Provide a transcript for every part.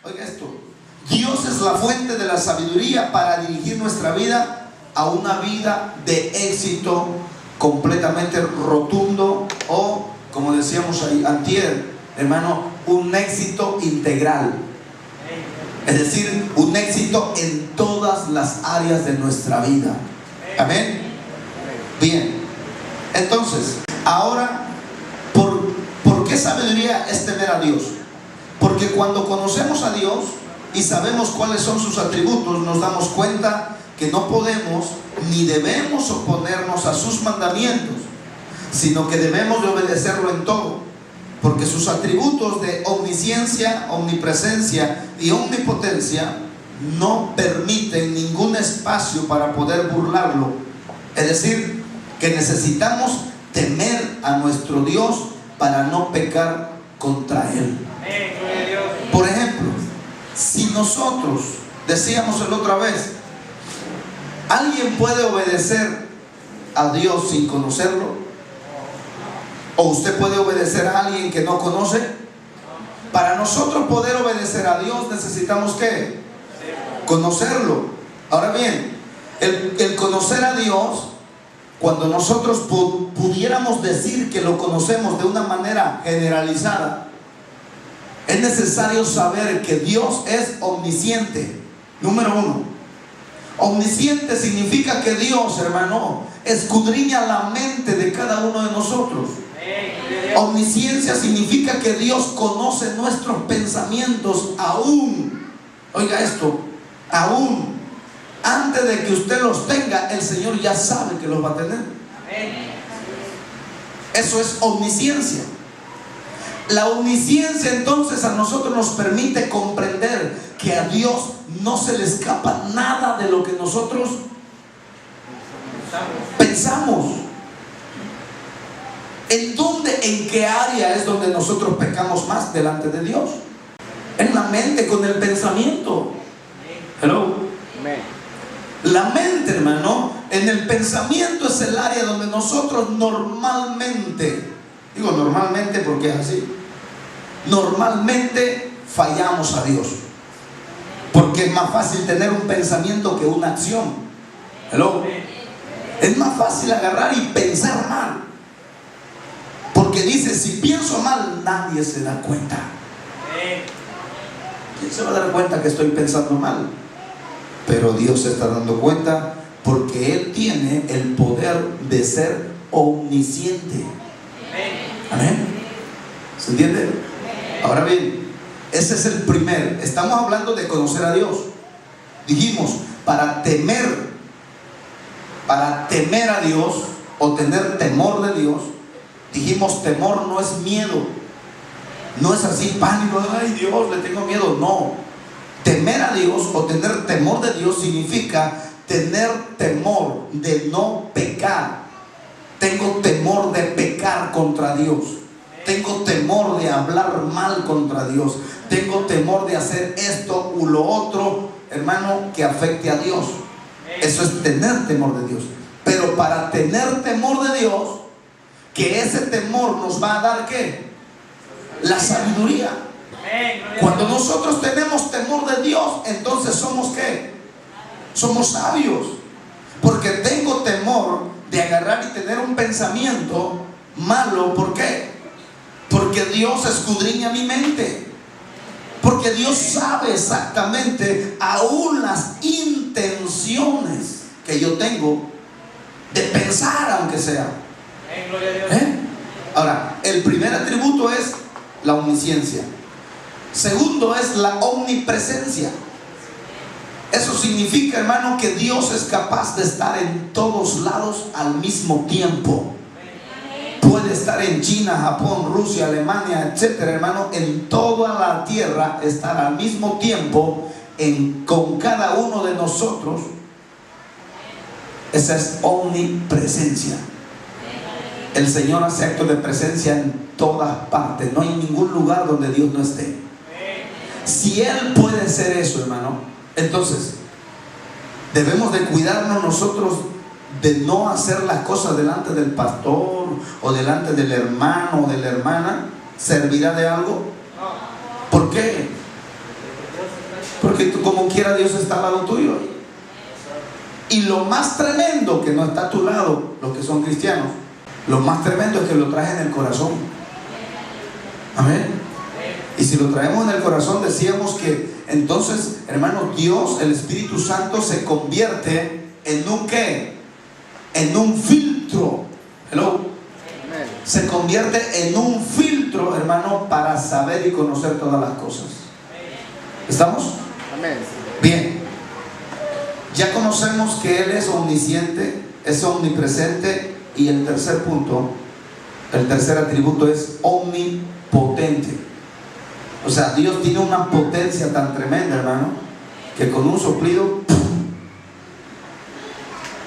Oiga esto, Dios es la fuente de la sabiduría para dirigir nuestra vida a una vida de éxito completamente rotundo, o como decíamos ahí antier, hermano, un éxito integral. Es decir, un éxito en todas las áreas de nuestra vida. Amén. Bien, entonces, ahora, ¿por qué sabiduría es temer a Dios? Porque cuando conocemos a Dios y sabemos cuáles son sus atributos, nos damos cuenta que no podemos ni debemos oponernos a sus mandamientos, sino que debemos de obedecerlo en todo, porque sus atributos de omnisciencia, omnipresencia y omnipotencia no permiten ningún espacio para poder burlarlo. Es decir, que necesitamos temer a nuestro Dios para no pecar contra Él. Por ejemplo, si nosotros, decíamos la otra vez, ¿alguien puede obedecer a Dios sin conocerlo? ¿O usted puede obedecer a alguien que no conoce? Para nosotros poder obedecer a Dios necesitamos ¿qué? Conocerlo. Ahora bien, el conocer a Dios, cuando nosotros pudiéramos decir que lo conocemos de una manera generalizada, es necesario saber que Dios es omnisciente. Número uno, omnisciente significa que Dios, hermano, escudriña la mente de cada uno de nosotros. Omnisciencia significa que Dios conoce nuestros pensamientos aún, oiga esto, aún antes de que usted los tenga, el Señor ya sabe que los va a tener. Eso es omnisciencia. La omnisciencia entonces a nosotros nos permite comprender que a Dios no se le escapa nada de lo que nosotros pensamos. ¿En dónde, en qué área es donde nosotros pecamos más delante de Dios? En la mente, con el pensamiento. Hello. La mente, hermano, en el pensamiento es el área donde nosotros normalmente, digo normalmente porque es así, normalmente fallamos a Dios. Porque es más fácil tener un pensamiento que una acción. Hello. Es más fácil agarrar y pensar mal. Porque dice, si pienso mal, nadie se da cuenta. ¿Quién se va a dar cuenta que estoy pensando mal? Pero Dios se está dando cuenta, porque Él tiene el poder de ser omnisciente. Amén. ¿Se entiende? Ahora bien, ese es el primer. Estamos hablando de conocer a Dios. Dijimos, para temer a Dios o tener temor de Dios. Dijimos, temor no es miedo, no es así pánico, ay Dios, le tengo miedo. No, temer a Dios o tener temor de Dios significa tener temor de no pecar. Tengo temor de pecar contra Dios, tengo temor de hablar mal contra Dios, tengo temor de hacer esto u lo otro, hermano, que afecte a Dios. Eso es tener temor de Dios. Pero para tener temor de Dios, que ese temor nos va a dar ¿qué? La sabiduría. Cuando nosotros tenemos temor de Dios, entonces somos ¿qué? Somos sabios. Porque tengo temor de agarrar y tener un pensamiento malo. ¿Por qué? Porque Dios escudriña mi mente. Porque Dios sabe exactamente aún las intenciones que yo tengo de pensar, aunque sea. Ahora, el primer atributo es la omnisciencia. Segundo es la omnipresencia. Eso significa, hermano, que Dios es capaz de estar en todos lados al mismo tiempo. Puede estar en China, Japón, Rusia, Alemania, etcétera, hermano, en toda la tierra, estar al mismo tiempo con cada uno de nosotros. Esa es omnipresencia. El Señor hace acto de presencia en todas partes. No hay ningún lugar donde Dios no esté. Si Él puede hacer eso, hermano, entonces debemos de cuidarnos nosotros de no hacer las cosas delante del pastor o delante del hermano o de la hermana. ¿Servirá de algo? ¿Por qué? Porque tú, como quiera, Dios está al lado tuyo. Y lo más tremendo, que no está a tu lado, los que son cristianos, lo más tremendo es que lo traes en el corazón. Amén. Y si lo traemos en el corazón, decíamos que entonces, hermanos, Dios, el Espíritu Santo, se convierte en un ¿qué? En un filtro. Hello. Se convierte en un filtro, hermano, para saber y conocer todas las cosas. ¿Estamos? Amén. Bien. Ya conocemos que Él es omnisciente, es omnipresente, y el tercer punto, el tercer atributo es omnipotente. O sea, Dios tiene una potencia tan tremenda, hermano, que con un soplido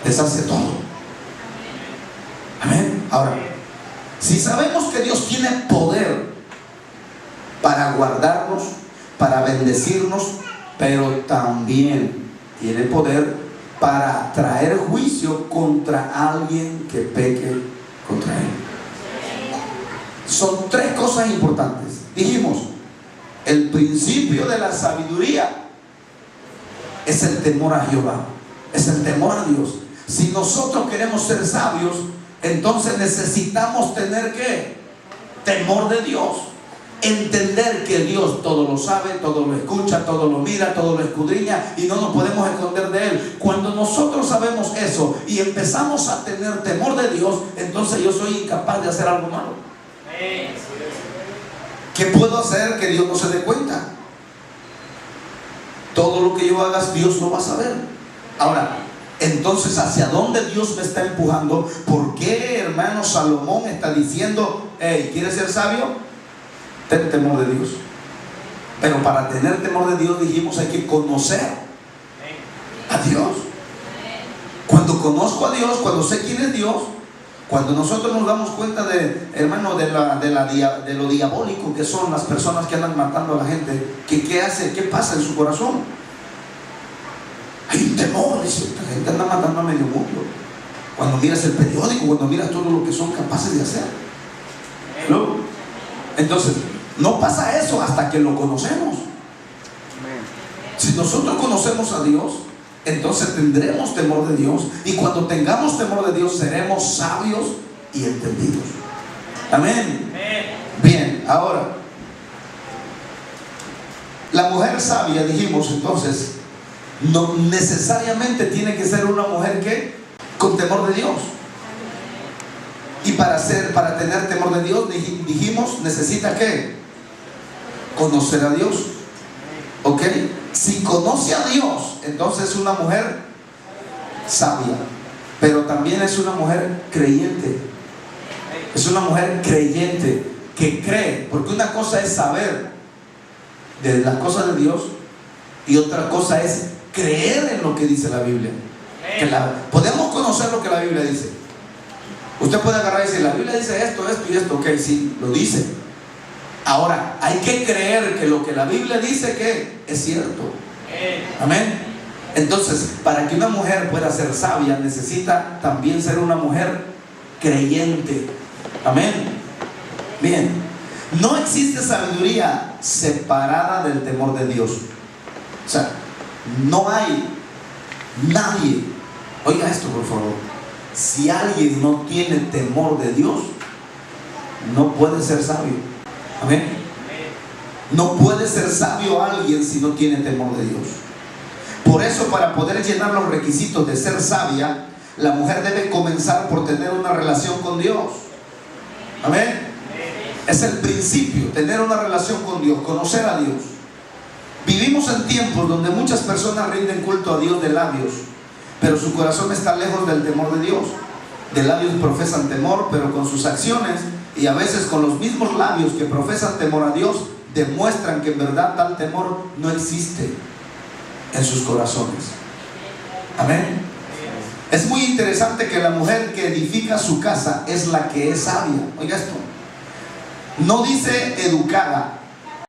deshace todo. Amén. Ahora, si sabemos que Dios tiene poder para guardarnos, para bendecirnos, pero también tiene poder para traer juicio contra alguien que peque contra Él. Son tres cosas importantes. Dijimos, el principio de la sabiduría es el temor a Jehová, es el temor a Dios. Si nosotros queremos ser sabios, entonces necesitamos tener ¿qué? Temor de Dios. Entender que Dios todo lo sabe, todo lo escucha, todo lo mira, todo lo escudriña, y no nos podemos esconder de Él. Cuando nosotros sabemos eso y empezamos a tener temor de Dios, entonces yo soy incapaz de hacer algo malo. ¿Qué puedo hacer que Dios no se dé cuenta? Todo lo que yo haga, Dios lo va a saber. Ahora, entonces, ¿hacia dónde Dios me está empujando? ¿Por qué, hermano, Salomón está diciendo, hey, ¿quieres ser sabio? Ten temor de Dios. Pero para tener temor de Dios, dijimos, hay que conocer a Dios. Cuando conozco a Dios, cuando sé quién es Dios, cuando nosotros nos damos cuenta de, hermano, de lo diabólico que son las personas que andan matando a la gente, ¿qué hace? ¿Qué pasa en su corazón? Hay un temor, dice, la gente anda matando a medio mundo. Cuando miras el periódico, cuando miras todo lo que son capaces de hacer, ¿no? Entonces, no pasa eso hasta que lo conocemos. Si nosotros conocemos a Dios, entonces tendremos temor de Dios, y cuando tengamos temor de Dios seremos sabios y entendidos. Amén. Bien, ahora, la mujer sabia, dijimos entonces, no necesariamente tiene que ser una mujer que con temor de Dios. Y para tener temor de Dios, dijimos, necesita ¿qué? Conocer a Dios. ¿Ok? Si conoce a Dios, entonces es una mujer sabia, pero también es una mujer creyente. Es una mujer creyente que cree, porque una cosa es saber de las cosas de Dios y otra cosa es creer en lo que dice la Biblia. Podemos conocer lo que la Biblia dice. Usted puede agarrar y decir, la Biblia dice esto, esto y esto. Ok, sí, lo dice. Ahora, hay que creer que lo que la Biblia dice que es cierto. Amén. Entonces, para que una mujer pueda ser sabia, necesita también ser una mujer creyente. Amén. Bien. No existe sabiduría separada del temor de Dios. O sea, no hay nadie. Oiga esto, por favor. Si alguien no tiene temor de Dios, no puede ser sabio. Amén. No puede ser sabio alguien si no tiene temor de Dios. Por eso, para poder llenar los requisitos de ser sabia, la mujer debe comenzar por tener una relación con Dios. Amén. Es el principio, tener una relación con Dios, conocer a Dios. Vivimos en tiempos donde muchas personas rinden culto a Dios de labios, pero su corazón está lejos del temor de Dios. De labios profesan temor, pero con sus acciones, y a veces con los mismos labios que profesan temor a Dios, demuestran que en verdad tal temor no existe en sus corazones. Amén. Es muy interesante que la mujer que edifica su casa es la que es sabia. Oiga esto. No dice educada,